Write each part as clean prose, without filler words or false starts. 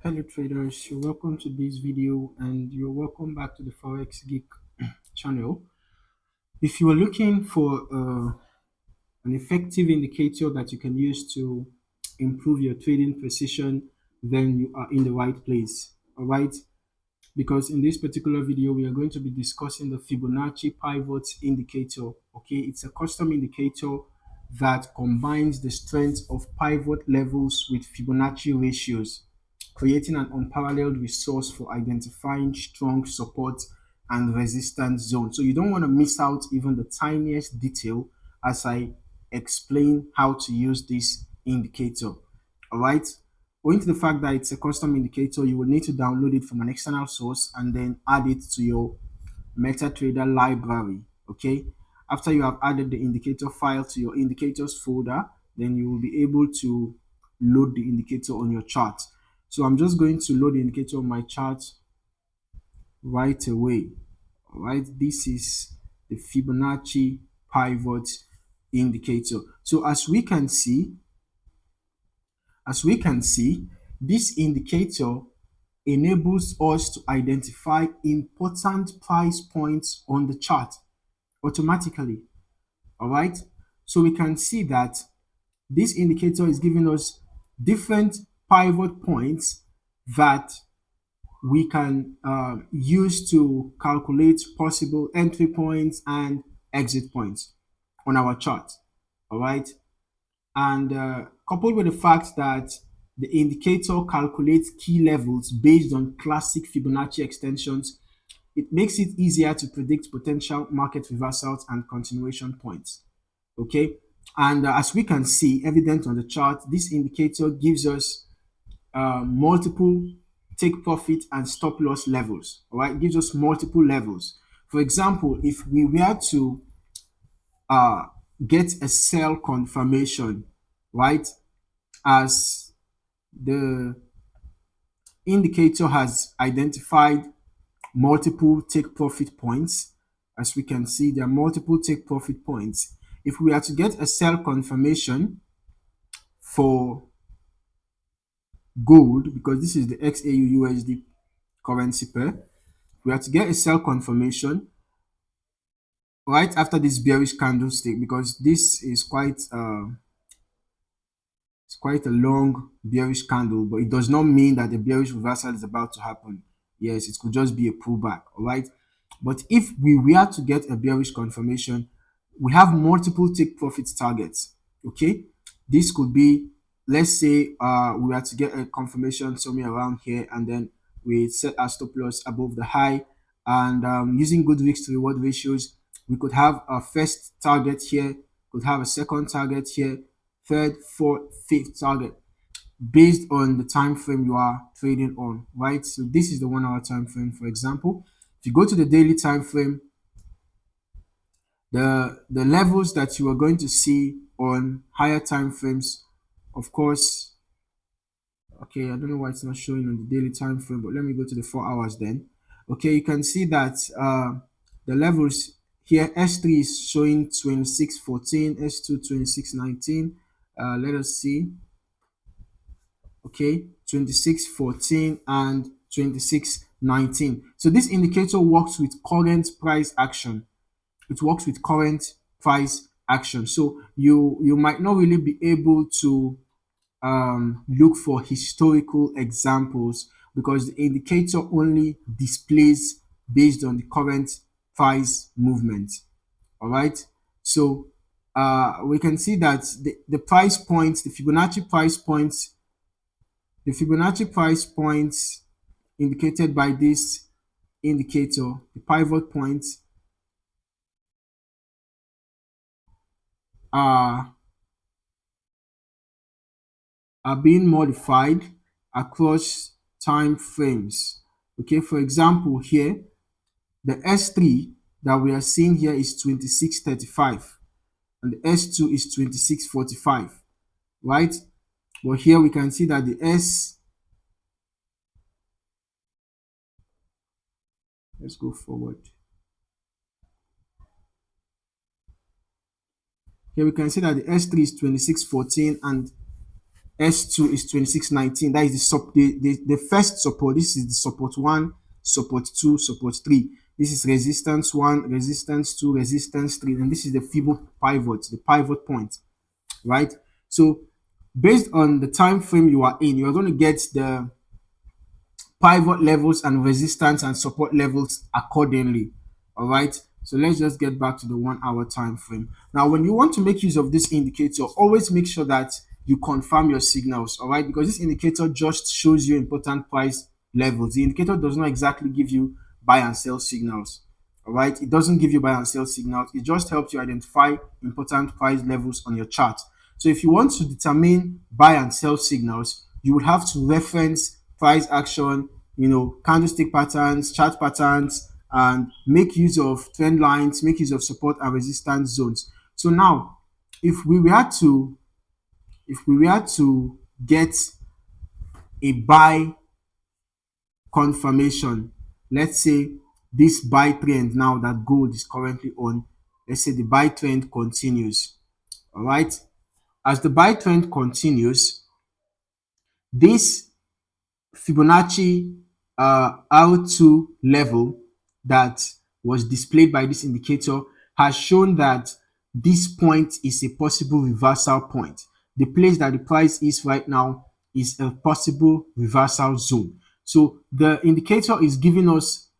Hello traders, you're welcome to this video and you're welcome back to the Forex Geek channel. If you are looking for an effective indicator that you can use to improve your trading precision, then you are in the right place. All right, because in this particular video we are going to be discussing the Fibonacci Pivots Indicator. Okay, it's a custom indicator that combines the strength of pivot levels with Fibonacci ratios, creating an unparalleled resource for identifying strong support and resistance zones. So you don't want to miss out even the tiniest detail as I explain how to use this indicator. All right. Owing to the fact that it's a custom indicator, you will need to download it from an external source and then add it to your MetaTrader library. Okay. After you have added the indicator file to your indicators folder, then you will be able to load the indicator on your chart. So I'm just going to load the indicator on my chart right away. All right. This is the Fibonacci Pivot Indicator. So as we can see, this indicator enables us to identify important price points on the chart automatically. All right. So we can see that this indicator is giving us different pivot points that we can use to calculate possible entry points and exit points on our chart. All right. And coupled with the fact that the indicator calculates key levels based on classic Fibonacci extensions, it makes it easier to predict potential market reversals and continuation points. Okay, and as we can see, evident on the chart, this indicator gives us multiple take profit and stop loss levels. All right, it gives us multiple levels. For example, if we were to get a sell confirmation, right, as the indicator has identified multiple take profit points. As we can see, there are multiple take profit points. If we are to get a sell confirmation for gold, because this is the XAU USD currency pair, we are to get a sell confirmation right after this bearish candlestick, because this is quite it's quite a long bearish candle, but it does not mean that the bearish reversal is about to happen. Yes, it could just be a pullback. All right. But if we were to get a bearish confirmation, we have multiple take profit targets. Okay. This could be, let's say we are to get a confirmation somewhere around here, and then we set our stop loss above the high, and using good risk to reward ratios, we could have a first target here, could have a second target here, third, fourth, fifth target based on the time frame you are trading on, right? So this is the 1 hour time frame, for example. If you go to the daily time frame, the levels that you are going to see on higher time frames, of course, okay, I don't know why it's not showing on the daily time frame, but let me go to the 4 hours then. Okay, you can see that the levels here, S3 is showing 26.14, S2 26.19. Let us see. Okay, 26.14 and 26.19. So this indicator works with current price action. It works with current price action. So you might not really be able to look for historical examples, because the indicator only displays based on the current price movement. All right. So we can see that the price points, the Fibonacci price points indicated by this indicator, the pivot points, are being modified across time frames. Okay, for example, here the S3 that we are seeing here is 26.35 and the S2 is 26.45, right? But here we can see that the let's go forward. Here we can see that the S3 is 26.14 and S2 is 26.19. That is the first support. This is the support 1, support 2, support 3. This is resistance 1, resistance 2, resistance 3. And this is the Fibonacci pivot, the pivot point, right? So based on the time frame you are in, you are going to get the pivot levels and resistance and support levels accordingly. All right, so let's just get back to the 1 hour time frame. Now when you want to make use of this indicator, always make sure that you confirm your signals. All right, because this indicator just shows you important price levels. The indicator does not exactly give you buy and sell signals. All right, it doesn't give you buy and sell signals. It just helps you identify important price levels on your chart. So if you want to determine buy and sell signals, you would have to reference price action, candlestick patterns, chart patterns, and make use of trend lines, make use of support and resistance zones. So now, if we were to get a buy confirmation, let's say this buy trend now that gold is currently on, let's say the buy trend continues. All right, as the buy trend continues, this Fibonacci R2 level that was displayed by this indicator has shown that this point is a possible reversal point. The place that the price is right now is a possible reversal zone. So the indicator is giving us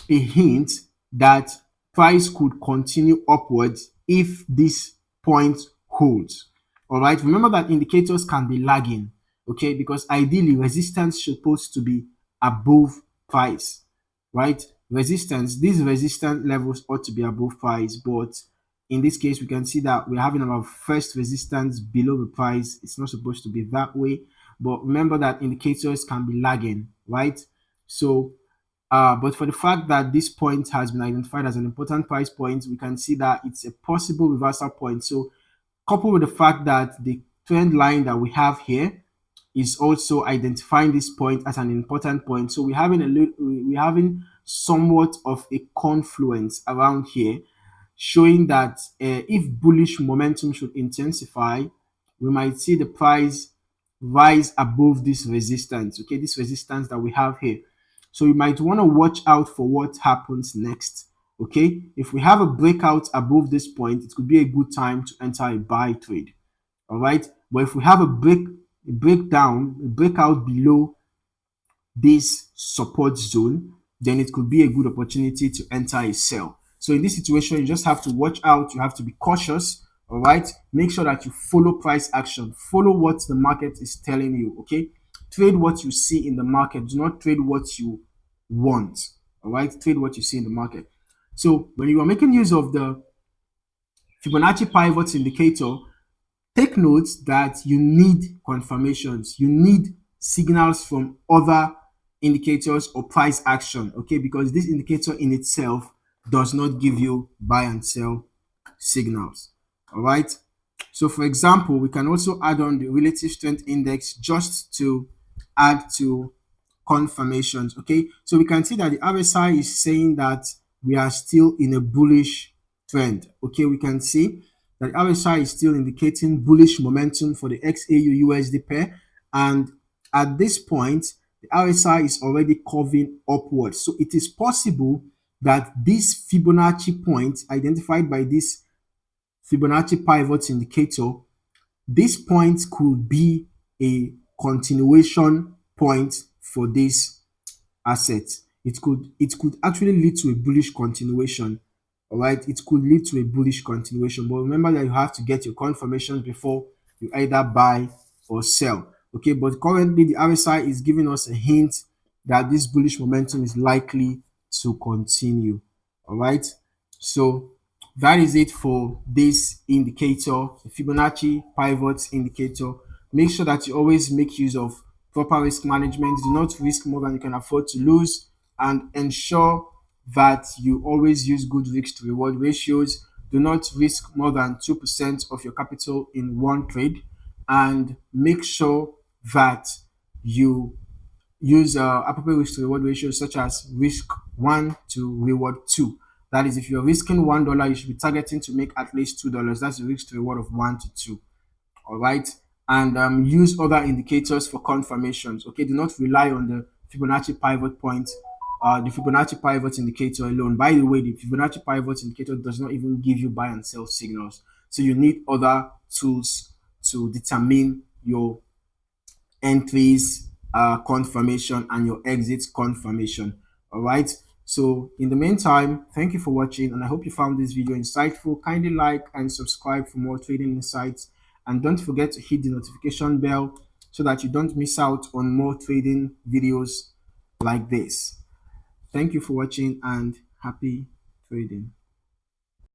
a hint that price could continue upwards if this point holds. All right, remember that indicators can be lagging, okay, because ideally resistance is supposed to be above price, right? These resistance levels ought to be above price, but in this case we can see that we're having our first resistance below the price. It's not supposed to be that way, but remember that indicators can be lagging, right? So but for the fact that this point has been identified as an important price point, we can see that it's a possible reversal point. So coupled with the fact that the trend line that we have here is also identifying this point as an important point, so we're having somewhat of a confluence around here, showing that if bullish momentum should intensify, we might see the price rise above this resistance, okay, this resistance that we have here. So you might want to watch out for what happens next. Okay, if we have a breakout above this point, it could be a good time to enter a buy trade. All right, but if we have a breakout below this support zone, then it could be a good opportunity to enter a sell. So in this situation, you just have to watch out. You have to be cautious. All right, make sure that you follow price action, follow what the market is telling you. Okay, trade what you see in the market. Do not trade what you want. All right, trade what you see in the market. So when you are making use of the Fibonacci Pivots Indicator, take note that you need confirmations. You need signals from other indicators or price action, okay? Because this indicator in itself does not give you buy and sell signals, all right? So for example, we can also add on the relative strength index just to add to confirmations, okay? So we can see that the RSI is saying that we are still in a bullish trend, okay? We can see that RSI is still indicating bullish momentum for the XAU USD pair, and at this point the RSI is already curving upwards. So it is possible that this Fibonacci point identified by this Fibonacci Pivots Indicator, this point could be a continuation point for this asset. It could actually lead to a bullish continuation. All right, it could lead to a bullish continuation, but remember that you have to get your confirmations before you either buy or sell. Okay, but currently the RSI is giving us a hint that this bullish momentum is likely to continue. All right, so that is it for this indicator, the Fibonacci Pivots Indicator. Make sure that you always make use of proper risk management. Do not risk more than you can afford to lose, and ensure that you always use good risk to reward ratios. Do not risk more than 2% of your capital in one trade, and make sure that you use appropriate risk to reward ratios such as risk 1 to reward 2. That is, if you're risking $1, you should be targeting to make at least $2. That's the risk to reward of 1 to 2. All right. and use other indicators for confirmations. Okay, do not rely on the Fibonacci pivot point, the Fibonacci pivot indicator alone. By the way, the Fibonacci pivot indicator does not even give you buy and sell signals, so you need other tools to determine your entries confirmation and your exits confirmation. All right, so in the meantime, thank you for watching, and I hope you found this video insightful. Kindly like and subscribe for more trading insights, and don't forget to hit the notification bell so that you don't miss out on more trading videos like this. Thank you for watching and happy trading.